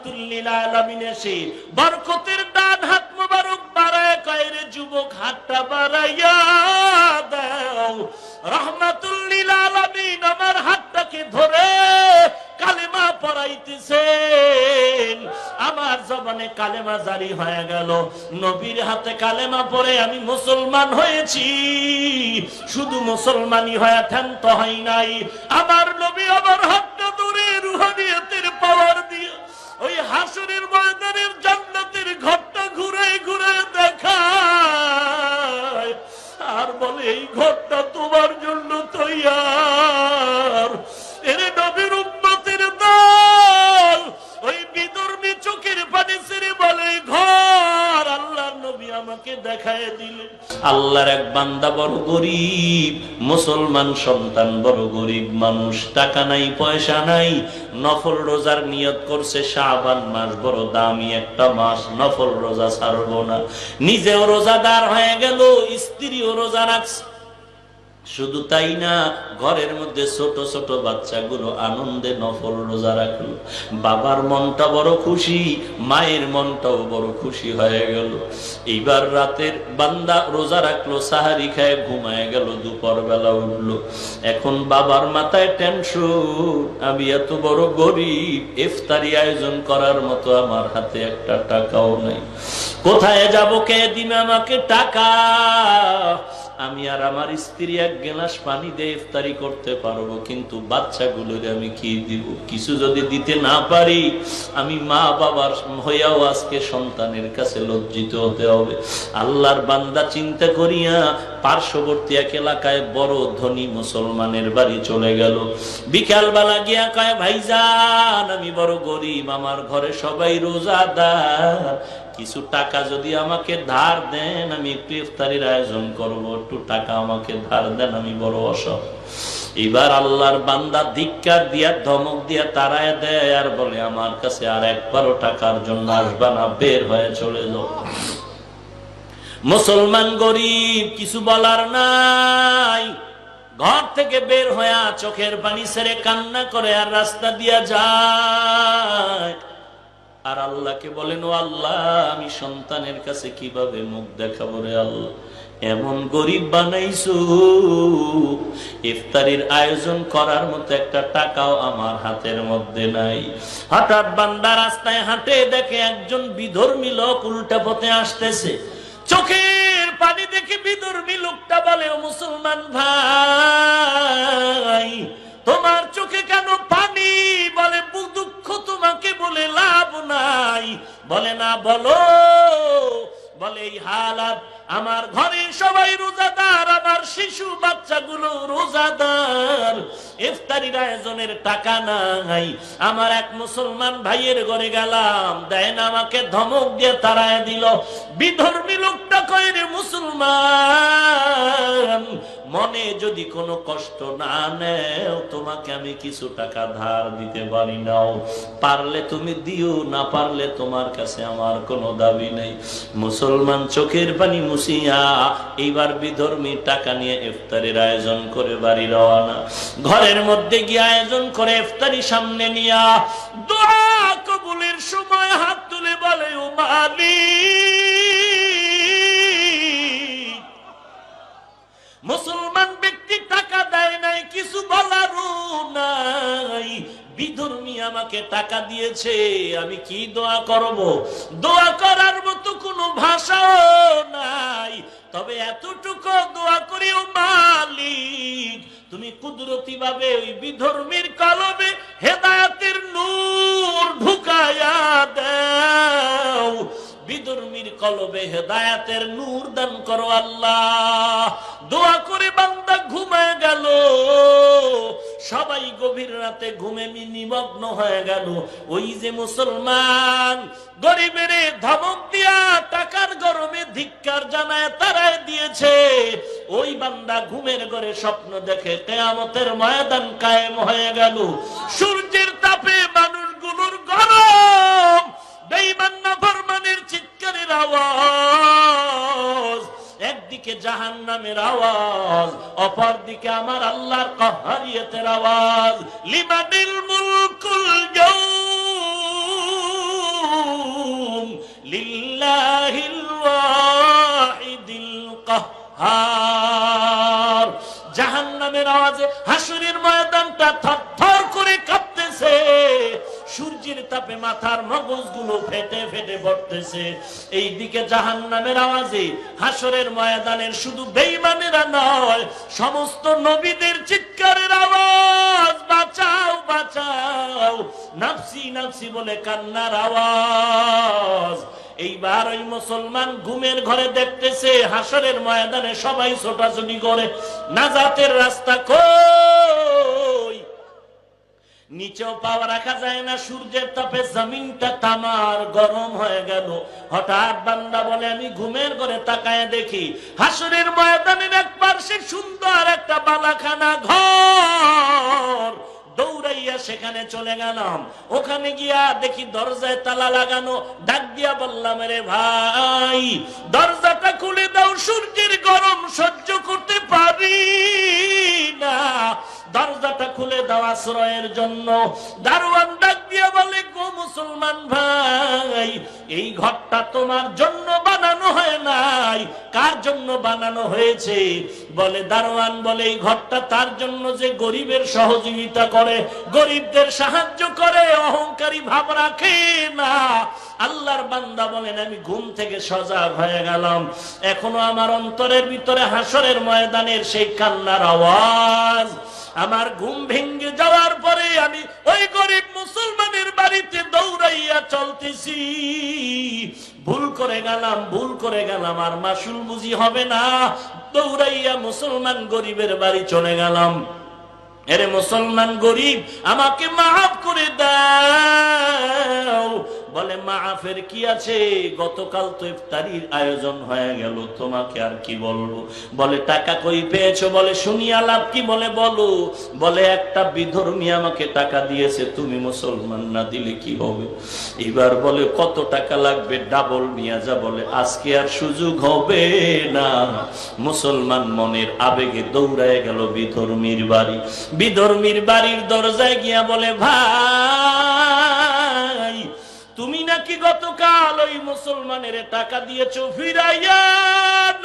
রাহমাতুল লিল আলামিন এসে বরকতের ডান হাত মোবারক বাড়ায় কয়, রে যুবক, হাতটা বাড়াইয়া দাও। রাহমাতুল লিল আলামিন আমার হাতটাকে ধরে কালেমা পড়াইতেছেন। আমার জবানে কালেমা জারি হয়ে গেল। নবীর হাতে কালেমা পড়ে আমি মুসলমান হয়েছি। শুধু মুসলমানই হয়ে থ্যান্ত হয় নাই, আমার নবী আমার হাতটা ধরে রুহানিয়তের পাওয়ার দিয়ে ওই হাসরের ময়দানের জান্নাতের ঘরটা ঘুরে ঘুরে দেখায় আর বলে, এই ঘরটা তোমার জন্য তৈয়ার। এরে নবীর উম্মতের দল ওই বিধর্মী চোখের পানি ছেড়ে বলে, ঘর আল্লাহর নবী আমাকে দেখায় দিলেন। আল্লাহর এক বান্দা বড় গরিব, মুসলমান সন্তান বড় গরিব মানুষ, টাকা নাই পয়সা নাই, নফল রোজার নিয়ত করছে। শাবান মাস বড় দামি একটা মাস, নফল রোজা ছাড়বো না। নিজেও রোজাদার হয়ে গেল, স্ত্রীও রোজা রাখছে। শুধু তাই না, ঘরের মধ্যে ছোট ছোট বাচ্চাগুলো আনন্দে নফল রোজা রাখলো। বাবার মনটা বড় খুশি, মায়ের মনটাও বড় খুশি হয়ে গেল। এইবার রাতের বান্দা রোজা রাখলো, সাহারি খায় ঘুমায় গেল, দুপুর বেলা উঠলো। এখন বাবার মাথায় টেনশন, আমি এত বড় গরিব, ইফতারি আয়োজন করার মতো আমার হাতে একটা টাকাও নাই। কোথায় যাব, কে দিবে আমাকে টাকা? আমি আর আমার স্ত্রী এক গ্লাস পানি দিয়ে ইফতারি করতে পারবো, কিন্তু বাচ্চাগুলোর আমি কি দিব? কিছু যদি দিতে না পারি, আমি মা বাবার হইয়াও আজকে সন্তানের কাছে লজ্জিত হতে হবে। আল্লাহর বান্দা চিন্তা করিয়া পার্শ্ববর্তী এক এলাকায় বড় ধনী মুসলমানের বাড়ি চলে গেল। বিকাল বেলা গিয়া কয়, ভাইজান আমি বড় গরিব, আমার ঘরে সবাই রোজাদার, কিছু টাকা যদি আমাকে ধার দেন, আমি একটু ইফতারির আয়োজন করবো, একটু টাকা আমাকে ধার দেন, আমি বড় অসহায়। এবার আল্লাহর বান্দা ধিক্কার দিয়া ধমক দিয়া তাড়ায় দেয় আর বলে, আমার কাছে আর একবারও টাকার জন্য আসবা না, বের হয়ে চলে যাও। মুসলমান গরিব, কিছু বলার নাই, ঘর থেকে বের হয়ে চোখের পানি ছেড়ে কান্না করে আর রাস্তা দিয়া যায়। আর আল্লাহকে বলেন, ও আল্লাহ, আমি সন্তানের কাছে কিভাবে মুখ দেখাবো রে আল্লাহ, এমন গরিব বানাইছো, ইফতারির আয়োজন করার মতো একটা টাকাও আমার হাতের মধ্যে নাই। হঠাৎ বান্দা রাস্তায় হাঁটে, দেখে একজন বিধর্মী লোক উল্টা পথে আসতেছে। চোখের পানি দেখে বিধর্মী লোকটা বলে, ও মুসলমান ভাই, তোমার চোখে কেন পানি? বলে, দুঃখ তোমাকে বলে লাভ নাই। বলে, না বলো। বলে, এই হালাত, আমার ঘরে সবাই রোজাদার, আমার শিশু বাচ্চাগুলো রোজাদার, ইফতারির আয়োজনের টাকা নাই। আমার এক মুসলমান ভাইয়ের ঘরে গেলাম, দেন আমাকে ধমক দিয়ে তাড়ায় দিল। বিধর্মী লোকটা কয়, রে মুসলমান, মনে যদি কোনো কষ্ট না নেও, তোমাকে আমি কিছু টাকা ধার দিতে পারি, নাও, পারলে তুমি দিও, না পারলে তোমার কাছে আমার কোনো দাবি নেই। মুসলমান চোখের পানি মুছিয়া এইবার বিধর্মী টাকা নিয়ে ইফতারির আয়োজন করে বাড়ি রওনা। ঘরের মধ্যে গিয়ে আয়োজন করে ইফতারি সামনে নিয়া দোয়া কবুলের সময় হাত তুলে বলে, ও মালিক। মুসলমান ব্যক্তি টাকা দেয় নাই, কিছু বলারও নাই। বিধর্মী আমাকে টাকা দিয়েছে, আমি কি দোয়া করব? দোয়া করার মতো কোনো ভাষাও নাই। তবে এতটুকু দোয়া করি, ও মালিক, তুমি কুদরতি ভাবে ওই বিধর্মীর কলবে হেদায়েতের নূর ঢুকায়া দাও, বিধর্মীর কলবে হেদায়েতের নূর দান করো আল্লাহ। দোয়া করে বান্দা ঘুমায় গেল। সবাই গভীর রাতে ঘুমে নিমগ্ন হয়ে গেল। ওই যে মুসলমান গরিবের ধমক দিয়া টাকার গরমে ধিক্কার জানায় তারায় দিয়েছে, ওই বান্দা ঘুমের ঘরে স্বপ্ন দেখে কিয়ামতের ময়দান কায়েম হয়ে গেল। সূর্যের তাপে মানুষগুলোর গরম, বেঈমান নাফরমানের চিৎকারের আওয়াজ, একদিকে জাহান্নামের আওয়াজ, অপর দিকে আমার আল্লাহর কাহ্হারিয়তের আওয়াজ। লিমানিল মুলকুল ইয়াউম, লিল্লাহিল ওয়াহিদিল কাহ্হার। জাহান্নামের আওয়াজে হাসরের ময়দানটা থরথর করে কাঁপতেছে, সূর্যের তাপে মাথার মগজগুলো ফেটে ফেটে পড়তেছে। এইদিকে জাহান্নামের আওয়াজে হাসরের ময়দানের শুধু বেঈমানেরা নয়, সমস্ত নবীদের চিৎকারের আওয়াজ, বাঁচাও বাঁচাও, নাফসি নাফসি বলে কান্নার আওয়াজ। এইবার ওই মুসলমান ঘুমের ঘরে দেখতেছে হাসরের ময়দানে সবাই ছোটাছুটি করে, নাজাতের রাস্তা কই, নিচেও পাওয়া রাখা যায় না, সূর্যের তাপে জমিনটা তামার গরম হয়ে গেল। হঠাৎ বান্দা বলে আমি ঘুমের ঘরে তাকায় দেখি হাসরের ময়দানের এক পাশে সুন্দর একটা বালাখানা ঘর। দৌড়াইয়া সেখানে চলে গেলাম, ওখানে গিয়া দেখি দরজায় তালা লাগানো। ডাক দিয়া বললাম, রে ভাই দরজাটা খুলে দাও, সূর্যের গরম সহ্য করতে পারি না, দরজাটা খুলে দাও আশ্রয়ের জন্য। দারোয়ান ডাক দিয়া বলে, গো মুসলমান ভাই, এই ঘরটা তোমার জন্য বানানো হয় নাই, কার জন্য বানানো হয়েছে? বলে দারোয়ান বলে, এই ঘরটা তার জন্য যে গরিবের সহযোগিতা করে, গরিবদের সাহায্য করে, অহংকারী ভাব রাখে না। আল্লাহর বান্দা বলেন, আমি ঘুম থেকে সজাগ হয়ে গেলাম, এখনো আমার অন্তরের ভিতরে হাসরের ময়দানের সেই কান্নার আওয়াজ। আমার ঘুম ভেঙে যাওয়ার পরে আমি ওই গরিব মুসলমানের বাড়িতে দৌড়াইয়া চলতেছি। ভুল করে গেলাম, আর মাসুল বুঝি হবে না, দৌড়াইয়া মুসলমান গরিবের বাড়ি চলে গেলাম। এরে মুসলমান গরিব, আমাকে মাফ করে দাও। বলে মাফের কি আছে, গতকাল তো ইফতারির আয়োজন হয়ে গেল, তোমাকে আর কি বলবো। বলে টাকা কই পেয়েছো? বলে শুনিয়া লাভ কি, বলে বলো। বলে একটা বিধর্মী আমাকে টাকা দিয়েছে, তুমি মুসলমান, না দিলে কি হবে? এবার বলে কত টাকা লাগবে? ডাবল নিয়ে যা। বলে আজকে আর সুযোগ হবে না। মুসলমান মনের আবেগে দৌড়ায় গেল বিধর্মীর বাড়ি। বিধর্মীর বাড়ির দরজায় গিয়া বলে, ভাই তুমি নাকি গতকাল ওই মুসলমানের টাকা দিয়েছো, ফিরাইয়া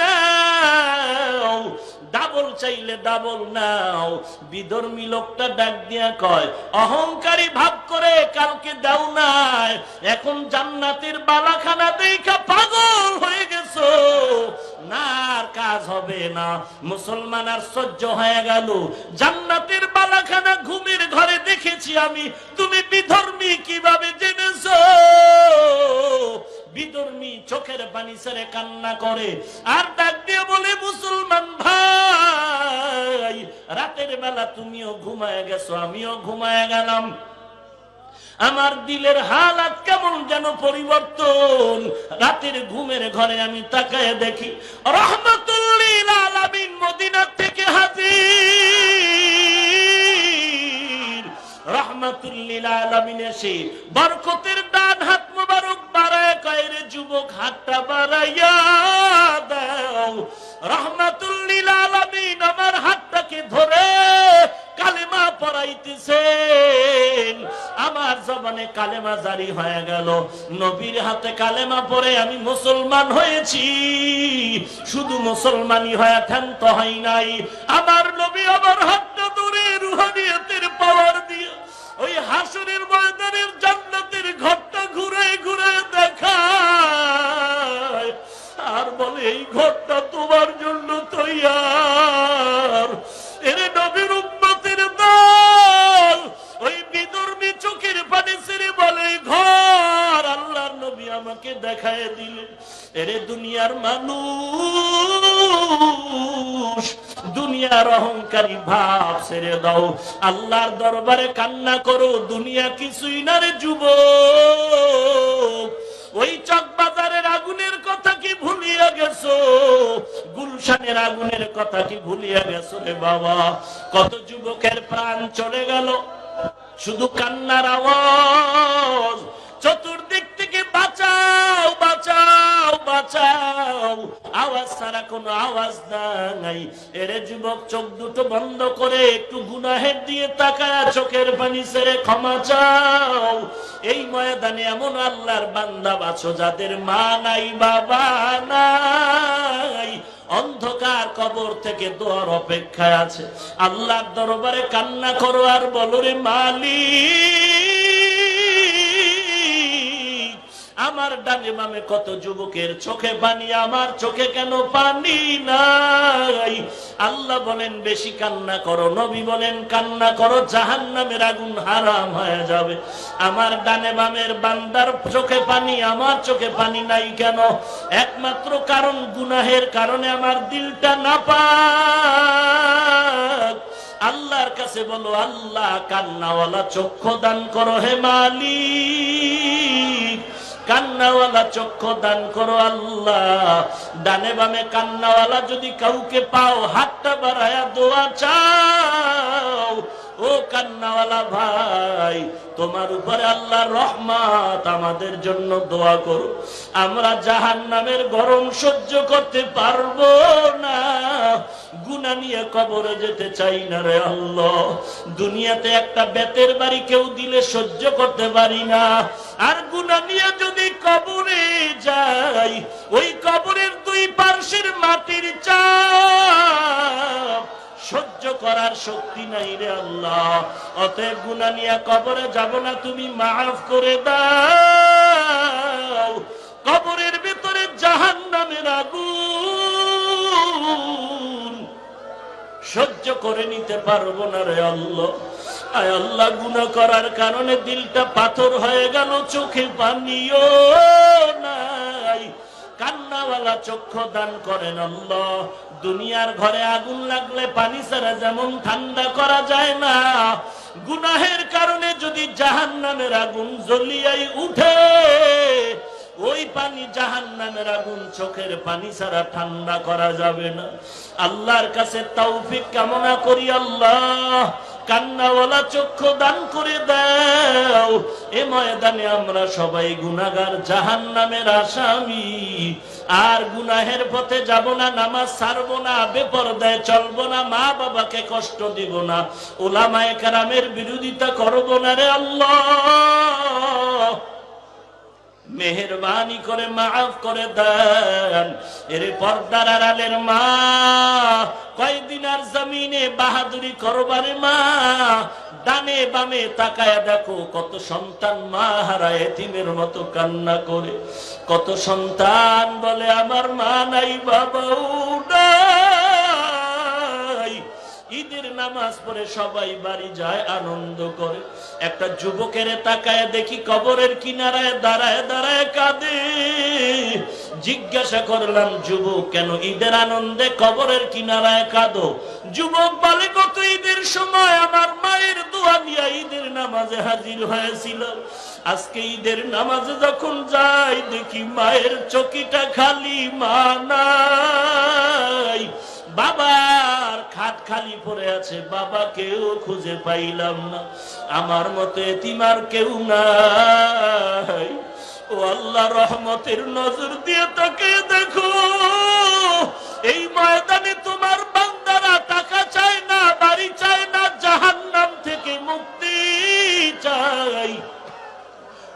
নাও, ডাবল চাইলে ডাবল নাও। বিধর্মী লোকটা ডাক দিয়া কয়, অহংকারী ভাব করে কালকে দাও নাই, এখন জান্নাতের বালাখানা দেখা পাগল হয়ে গেছো, না আর কাজ হবে না। মুসলমান আর সহ্য হয়ে গেল, জান্নাতের বালাখানা ঘুমের ঘরে দেখেছি আমি, তুমি বিধর্মী কিভাবে জেনেছো? বিধর্মী চোখের পানি ছেড়ে কান্না করে আর ডাক দিয়ে বলে, মুসলমান ভাই রাতের বেলা তুমিও ঘুমায় গেছো, আমিও ঘুমায় গেলাম, আমার দিলের হালাত কেমন যেন পরিবর্তন। রাতের ঘুমের ঘরে আমি তাকায় দেখি রাহমাতুল লিল আলামিন মদিনা থেকে হাজির। রাহমাতুল লিল আলামিন এসে বরকতের ডান হাত মোবারক বাড়ায় কয়, রে যুবক হাতটা বাড়াইয়া দাও। রাহমাতুল লিল আলামিন আমার হাতটাকে ধরে কালেমা পড়াইতেছেন। আমার জবানে কালেমা জারি হয়ে গেল, নবীর হাতে কালেমা পড়ে আমি মুসলমান হয়েছি। শুধু মুসলমানই হয়ে ক্ষান্ত হয় নাই, আমার নবী আমার হাতটা ধরে রুহানিয়তের পাওয়ার দিয়ে ওই হাসরের ময়দানের জান্নাতের ঘরটা ঘুরে ঘুরে দেখায়, আর বলে এই ঘরটা তোমার জন্য তৈয়ার। এরে নবীর উম্মতের দল, ওই বিধর্মী চোখের পানি ছেড়ে বলে, ঘর আল্লাহর নবী আমাকে দেখায় দিলেন। এরে দুনিয়ার মানুষ, দুনিয়ার অহংকারী ভাব ছেড়ে দাও, আল্লাহর দরবারে কান্না করো। দুনিয়া কিছুই না রে যুবক। ওই চকবাজারের আগুনের কথা কি ভুলিয়া গেছো? গুলশানের আগুনের কথা কি ভুলিয়া গেছো রে বাবা? কত যুবকের প্রাণ চলে গেল, শুধু কান্নার আওয়াজ। চতুর্দিক থেকে বাঁচাও বাঁচাও দোয়া চাও, আওয়াজ ছাড়া কোনো আওয়াজ নাই। এরে যুবক, চোখ দুটো বন্ধ করে একটু গুনাহের দিয়ে তাকায়া চোখের পানি ছেড়ে ক্ষমা চাও। এই ময়দানে এমন আল্লাহর বান্দা আছো যাদের মা নাই, বাবা নাই, অন্ধকার কবর থেকে দোয়ার অপেক্ষায় আছে। আল্লাহর দরবারে কান্না করো আর বলো, রে মালিক, আমার ডানে বামে কত যুবকের চোখে পানি, আমার চোখে কেন পানি নাই? আল্লাহ বলেন বেশি কান্না করো, নবী বলেন কান্না করো, জাহান্নামের আগুন হারাম হয়ে যাবে। আমার ডানে বামের বান্দার চোখে পানি, আমার চোখে পানি নাই কেন? একমাত্র কারণ গুনাহের কারণে আমার দিলটা নাপাক। আল্লাহর কাছে বলো, আল্লাহ কান্নাওয়ালা চক্ষু দান করো হে মালিক, কান্নাওয়ালা চক্ষু দান করো আল্লাহ। ডানে বামে কান্নাওয়ালা যদি কাউকে পাও, হাতটা বাড়ায়া দোয়া চাও। ও কান্নাওয়ালা ভাই, তোমার উপরে আল্লাহর রহমত, আমাদের জন্য দোয়া করো। আমরা জাহান্নামের গরম সহ্য করতে পারবো না, গুনাহ নিয়ে কবরে যেতে চাই না রে আল্লাহ। দুনিয়াতে একটা বেতের বাড়ি কেউ দিলে সহ্য করতে পারি না, আর গুনাহ নিয়ে যদি কবরে যাই, ওই কবরের দুই পার্শ্বের মাটির চাপ সহ্য করার শক্তি নাই রে আল্লাহ। অতএব গুনাহ নিয়ে কবরে যাব না, তুমি মাফ করে দাও। কবরের ভিতরে জাহান্নামের আগুন সহ্য করে নিতে পারবো না রে আল্লাহ। আয় আল্লাহ, গুনাহ করার কারণে দিলটা পাথর হয়ে গেল, চোখে পানিও নাই। কান্নাওয়ালা চক্ষু দান করেন আল্লাহ। দুনিয়ার ঘরে আগুন লাগলে পানি ছাড়া যেমন ঠান্ডা করা যায় না, গুনাহের কারণে যদি জাহান্নামের আগুন জ্বলিয়াই উঠে, ওই পানি জাহান্নামের আগুন চোখের পানি ছাড়া ঠান্ডা করা যাবে না। আল্লাহর কাছে তৌফিক কামনা করি, আল্লাহ কান্নাওয়ালা চক্ষু দান করে দাও। এ ময়দানে আমরা সবাই গুনাহগার, জাহান্নামের আসামি। আর গুনাহের পথে যাব না, নামাজ ছাড়বো না, বেপরদায় চলবো না, মা বাবাকে কষ্ট দিব না, উলামায়ে কেরামের বিরোধিতা করবো না রে আল্লাহ। মেহেরবানি করে মাফ করে দেন। এরে পর্দার আড়ালের মা, কয়দিন আর জমিনে বাহাদুরি করবারে মা, ডানে বামে তাকায় দেখো কত সন্তান মা হারা এতিমের মতো কান্না করে। কত সন্তান বলে আমার মা নাই, বাবাও নাই। ঈদের নামাজ পড়ে সবাই বাড়ি যায়, আনন্দ করে। একটা যুবকের তাকায় দেখি কবরের কিনারায় দাঁড়ায় দাঁড়ায় কাঁদে। জিজ্ঞাসা করলাম, যুবক কেন ঈদের আনন্দে কবরের কিনারায় কাঁদো? যুবক বলে, গত ঈদের সময় আমার মায়ের দোয়া নিয়ে ঈদের নামাজে হাজির হয়েছিল। আজকে ঈদের নামাজে যখন যাই দেখি মায়ের চকিটা খালি, মা নাই। বাবার খাট খালি পড়ে আছে, বাবাকেও খুঁজে পাইলাম না। আমার মতো এতিম আর কেউ নাই। ও আল্লাহ, রহমতের নজর দিয়ে তাকে দেখো। এই ময়দানে তোমার বান্দারা টাকা চায় না, বাড়ি চায় না, জাহান্নাম থেকে মুক্তি চাই।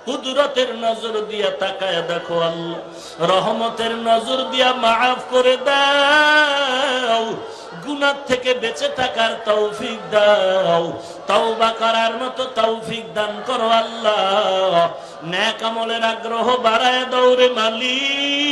কুদরতের নজর দিয়া তাকায় দেখো আল্লাহ, রহমতের নজর দিয়া মাফ করে দাও। গুনাহ থেকে বেঁচে থাকার তৌফিক দাও, তওবা করার মতো তৌফিক দান করো আল্লাহ। নেক আমলের আগ্রহ বাড়ায় দাও রে মালিক।